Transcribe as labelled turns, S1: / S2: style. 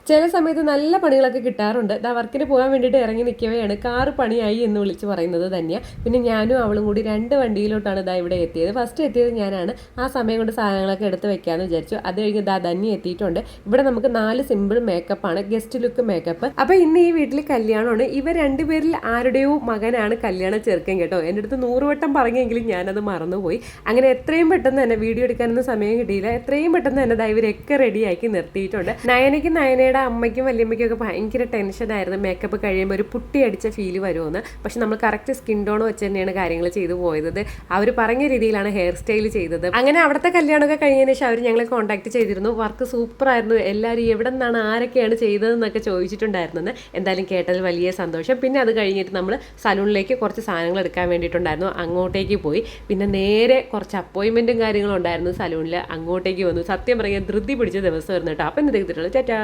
S1: ചില സമയത്ത് നല്ല പണികളൊക്കെ കിട്ടാറുണ്ട്. വർക്കിന് പോകാൻ വേണ്ടിയിട്ട് ഇറങ്ങി നിൽക്കവെയാണ് കാറ് പണിയായി എന്ന് വിളിച്ച് പറയുന്നത് തന്നെയാണ്. പിന്നെ ഞാനും അവളും കൂടി 2 വണ്ടിയിലോട്ടാണ് ഇവിടെ എത്തിയത്. ഫസ്റ്റ് എത്തിയത് ഞാനാണ്. ആ സമയം കൊണ്ട് സാധനങ്ങളൊക്കെ എടുത്ത് വെക്കാമെന്ന് വിചാരിച്ചു. അത് കഴിഞ്ഞ് ധന്യ എത്തിയിട്ടുണ്ട്. ഇവിടെ നമുക്ക് 4 സിമ്പിൾ മേക്കപ്പാണ്, ഗസ്റ്റ് ലുക്ക് മേക്കപ്പ്. അപ്പോൾ ഇന്ന് ഈ വീട്ടിൽ കല്യാണമാണ്. ഇവർ 2 പേരിൽ ആരുടെയോ മകനാണ് കല്യാണം ചെറുക്കൻ കേട്ടോ. എൻ്റെ അടുത്ത് 100 വട്ടം പറഞ്ഞെങ്കിലും ഞാനത് മറന്നുപോയി. അങ്ങനെ എത്രയും പെട്ടെന്ന് തന്നെ വീഡിയോ എടുക്കാനൊന്നും സമയം കിട്ടിയില്ല. എത്രയും പെട്ടെന്ന് തന്നെ ഇവരൊക്കെ റെഡിയാക്കി നിർത്തിയിട്ടുണ്ട്. നയനയുടെ അമ്മയ്ക്കും വല്യമ്മയ്ക്കും ഒക്കെ ഭയങ്കര ടെൻഷനായിരുന്നു മേക്കപ്പ് കഴിയുമ്പോൾ ഒരു പുട്ടി അടിച്ച ഫീല് വരുമെന്ന്. പക്ഷെ നമ്മൾ കറക്റ്റ് സ്കിൻ ടോൺ വെച്ച് തന്നെയാണ് കാര്യങ്ങൾ ചെയ്തു പോയത്. അവർ പറഞ്ഞ രീതിയിലാണ് ഹെയർ സ്റ്റൈൽ ചെയ്തത്. അങ്ങനെ അവിടുത്തെ കല്യാണമൊക്കെ കഴിഞ്ഞതിന് ശേഷം അവർ ഞങ്ങളെ കോൺടാക്ട് ചെയ്തിരുന്നു. വർക്ക് സൂപ്പറായിരുന്നു, എല്ലാവരും എവിടെ നിന്നാണ് ആരൊക്കെയാണ് ചെയ്തതെന്നൊക്കെ ചോദിച്ചിട്ടുണ്ടായിരുന്നെന്ന്. എന്തായാലും കേട്ടതിൽ വലിയ സന്തോഷം. പിന്നെ അത് കഴിഞ്ഞിട്ട് നമ്മൾ സലൂണിലേക്ക് കുറച്ച് സാധനങ്ങൾ എടുക്കാൻ വേണ്ടിയിട്ടുണ്ടായിരുന്നു, അങ്ങോട്ടേക്ക് പോയി. പിന്നെ നേരെ കുറച്ച് അപ്പോയിൻമെൻറ്റും കാര്യങ്ങളും ഉണ്ടായിരുന്നു സലൂണിൽ, അങ്ങോട്ടേക്ക് വന്നു. സത്യം പറയാൻ ധൃതി പിടിച്ച ദിവസമായിരുന്നു കേട്ടോ. അപ്പം എന്ത് ചെയ്തിട്ടുള്ളൂ ചേട്ടാ.